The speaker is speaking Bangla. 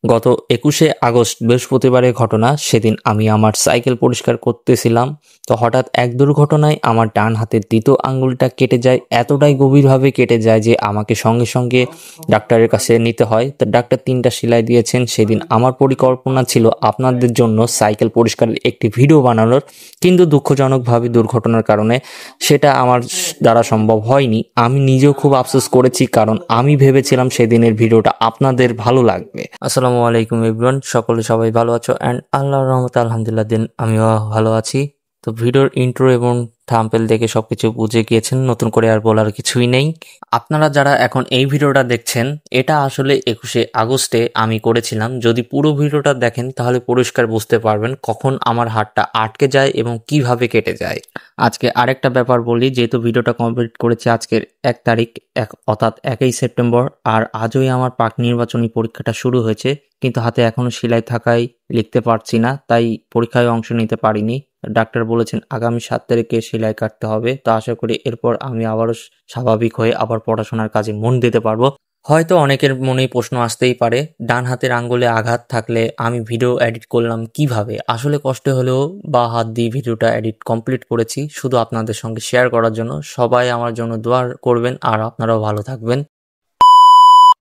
গত ২১শে আগস্ট বৃহস্পতিবারের ঘটনা। সেদিন আমি আমার সাইকেল পরিষ্কার করতেছিলাম, তো হঠাৎ এক দুর্ঘটনায় আমার ডান হাতের দ্বিতীয় আঙ্গুলটা কেটে যায়। এতটাই গভীরভাবে কেটে যায় যে আমাকে সঙ্গে সঙ্গে ডাক্তারের কাছে নিতে হয়। তো ডাক্তার ৩টা সেলাই দিয়েছেন। সেদিন আমার পরিকল্পনা ছিল আপনাদের জন্য সাইকেল পরিষ্কারের একটি ভিডিও বানানোর, কিন্তু দুঃখজনকভাবে দুর্ঘটনার কারণে সেটা আমার দ্বারা সম্ভব হয়নি। আমি নিজেও খুব আফসোস করেছি, কারণ আমি ভেবেছিলাম সেদিনের ভিডিওটা আপনাদের ভালো লাগবে। আসসালামু আলাইকুম এভরিওয়ান, সবাই ভালো আছো? অ্যান্ড আল্লাহর রহমতে আলহামদুলিল্লাহ দিন আমিও ভালো আছি। তো ভিডিওর ইন্ট্রো এবং থাম্বনেল দেখে সবকিছু বুঝে গিয়েছেন, নতুন করে আর বলার কিছুই নেই। আপনারা যারা এখন এই ভিডিওটা দেখছেন, এটা আসলে ২১শে আগস্টে আমি করেছিলাম। যদি পুরো ভিডিওটা দেখেন তাহলে পরিষ্কার বুঝতে পারবেন কখন আমার হাতটা আটকে যায় এবং কিভাবে কেটে যায়। আজকে আরেকটা ব্যাপার বলি, যেহেতু ভিডিওটা কমপ্লিট করেছি আজকের ১ তারিখ, অর্থাৎ ১ই সেপ্টেম্বর, আর আজই আমার পাক নির্বাচনী পরীক্ষাটা শুরু হয়েছে, কিন্তু হাতে এখনো সেলাই থাকায় লিখতে পারছি না, তাই পরীক্ষায় অংশ নিতে পারিনি। ডাক্তার বলেছেন আগামী ৭ তারিখে সেলাই কাটতে হবে। তো আশা করি এরপর আমি আবারও স্বাভাবিক হয়ে আবার পড়াশোনার কাজে মন দিতে পারবো। হয়তো অনেকের মনেই প্রশ্ন আসতেই পারে, ডান হাতের আঙ্গুলে আঘাত থাকলে আমি ভিডিও এডিট করলাম কিভাবে? আসলে কষ্ট হলেও বা হাত দিয়ে ভিডিওটা এডিট কমপ্লিট করেছি শুধু আপনাদের সঙ্গে শেয়ার করার জন্য। সবাই আমার জন্য দোয়া করবেন আর আপনারাও ভালো থাকবেন।